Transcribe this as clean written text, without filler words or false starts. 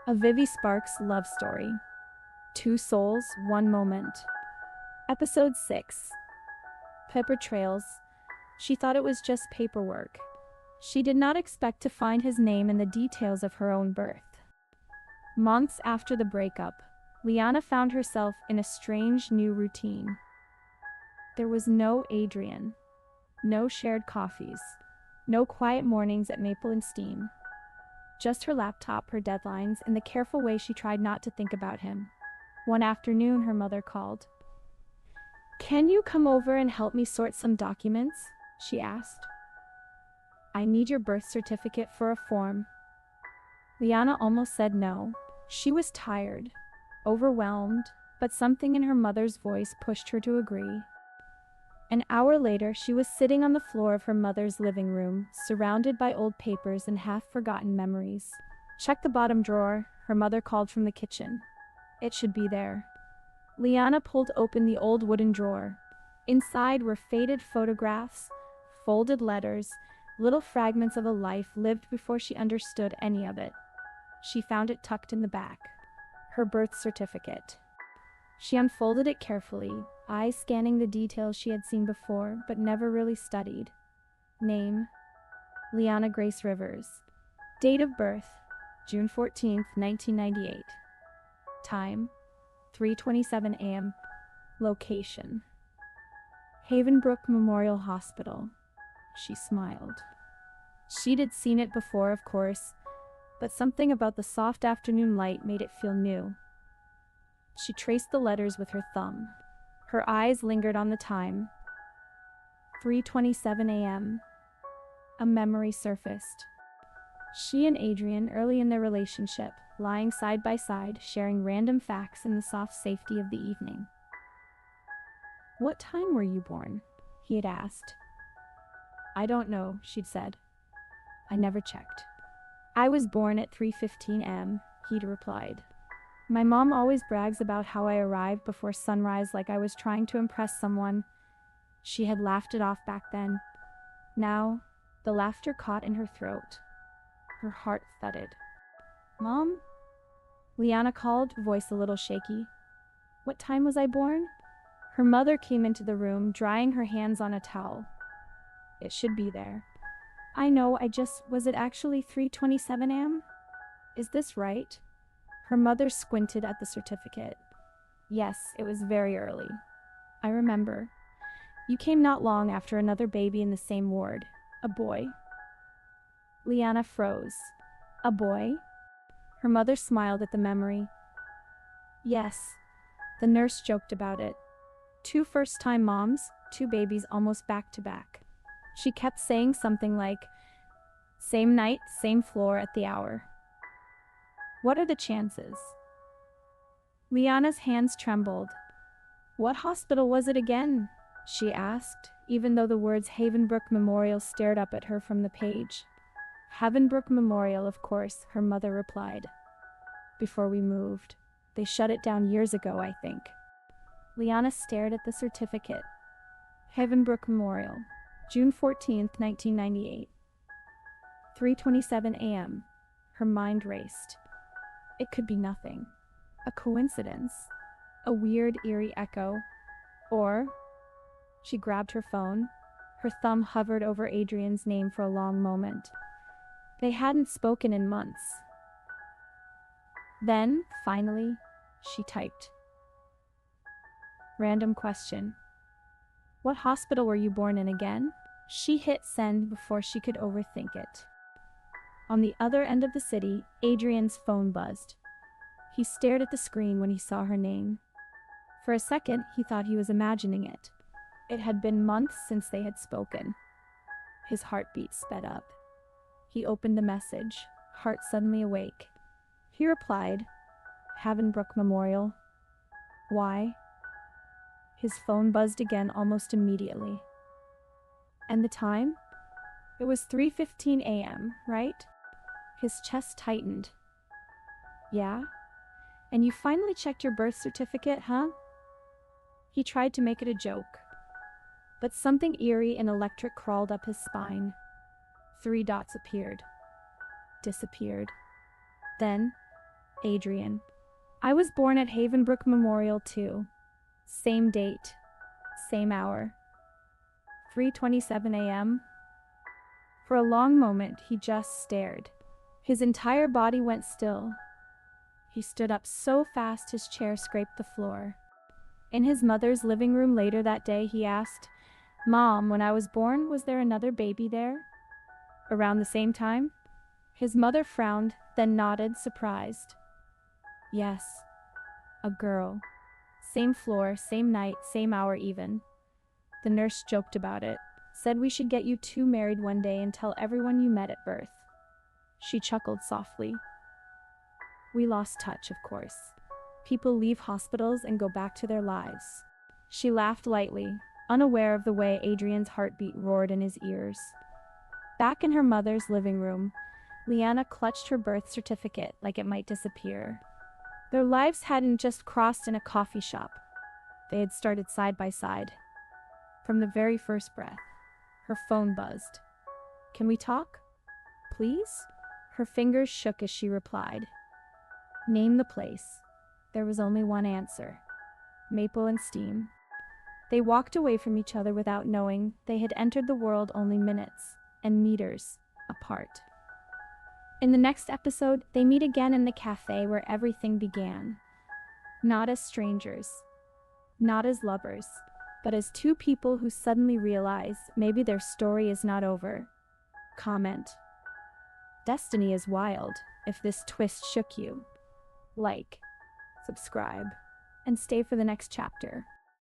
A Vivy Sparks love story. Two souls, one moment. Episode 6. Paper trails. She thought it was just paperwork. She did not expect to find his name in the details of her own birth. Months after the breakup, Liana found herself in a strange new routine. There was no Adrian, no shared coffees, no quiet mornings at Maple and Steam. Just her laptop, her deadlines, and the careful way she tried not to think about him. One afternoon, her mother called. "Can you come over and help me sort some documents?" she asked. "I need your birth certificate for a form." Liana almost said no. She was tired, overwhelmed, but something in her mother's voice pushed her to agree. An hour later, she was sitting on the floor of her mother's living room, surrounded by old papers and half-forgotten memories. "Check the bottom drawer," her mother called from the kitchen. "It should be there." Liana pulled open the old wooden drawer. Inside were faded photographs, folded letters, little fragments of a life lived before she understood any of it. She found it tucked in the back. Her birth certificate. She unfolded it carefully, eyes scanning the details she had seen before but never really studied. Name: Liana Grace Rivers. Date of birth: June 14th, 1998. Time: 3:27 a.m. Location: Havenbrook Memorial Hospital. She smiled. She'd seen it before, of course, but something about the soft afternoon light made it feel new. She traced the letters with her thumb. Her eyes lingered on the time. 3:27 a.m. A memory surfaced. She and Adrian, early in their relationship, lying side by side, sharing random facts in the soft safety of the evening. "What time were you born?" he had asked. "I don't know," she'd said. "I never checked." "I was born at 3:15 a.m., he'd replied. "My mom always brags about how I arrived before sunrise, like I was trying to impress someone." She had laughed it off back then. Now, the laughter caught in her throat. Her heart thudded. "Mom?" Liana called, voice a little shaky. "What time was I born?" Her mother came into the room, drying her hands on a towel. "It should be there." "I know, was it actually 3:27 a.m.? Is this right?" Her mother squinted at the certificate. "Yes, it was very early. I remember. You came not long after another baby in the same ward. A boy." Liana froze. "A boy?" Her mother smiled at the memory. "Yes." The nurse joked about it. "Two first-time moms, two babies almost back to back." She kept saying something like, "Same night, same floor at the hour." "What are the chances?" Liana's hands trembled. "What hospital was it again?" she asked, even though the words Havenbrook Memorial stared up at her from the page. "Havenbrook Memorial, of course," her mother replied. "Before we moved. They shut it down years ago, I think." Liana stared at the certificate. Havenbrook Memorial, June 14th, 1998. 3:27 a.m. Her mind raced. It could be nothing. A coincidence. A weird, eerie echo. Or... She grabbed her phone. Her thumb hovered over Adrian's name for a long moment. They hadn't spoken in months. Then, finally, she typed. Random question. "What hospital were you born in again?" She hit send before she could overthink it. On the other end of the city, Adrian's phone buzzed. He stared at the screen when he saw her name. For a second, he thought he was imagining it. It had been months since they had spoken. His heartbeat sped up. He opened the message, heart suddenly awake. He replied, "Havenbrook Memorial." "Why?" His phone buzzed again almost immediately. "And the time?" "It was 3:15 a.m., right?" His chest tightened. "Yeah? And you finally checked your birth certificate, huh?" He tried to make it a joke. But something eerie and electric crawled up his spine. 3 dots appeared. Disappeared. Then, Adrian. I was born at Havenbrook Memorial too. Same date, same hour. 3:27 a.m. For a long moment, he just stared. His entire body went still. He stood up so fast his chair scraped the floor. In his mother's living room later that day, he asked, "Mom, when I was born, was there another baby there? Around the same time?" His mother frowned, then nodded, surprised. "Yes, a girl. Same floor, same night, same hour even." The nurse joked about it, said we should get you two married one day and tell everyone you met at birth. She chuckled softly. We lost touch, of course. People leave hospitals and go back to their lives. She laughed lightly, unaware of the way Adrian's heartbeat roared in his ears. Back in her mother's living room, Leanna clutched her birth certificate like it might disappear. Their lives hadn't just crossed in a coffee shop. They had started side by side. From the very first breath, her phone buzzed. "Can we talk? Please?" Her fingers shook as she replied. "Name the place." There was only one answer. Maple and Steam. They walked away from each other without knowing they had entered the world only minutes and meters apart. In the next episode, they meet again in the cafe where everything began. Not as strangers, not as lovers, but as two people who suddenly realize maybe their story is not over. Comment. Destiny is wild if this twist shook you. Like, subscribe, and stay for the next chapter.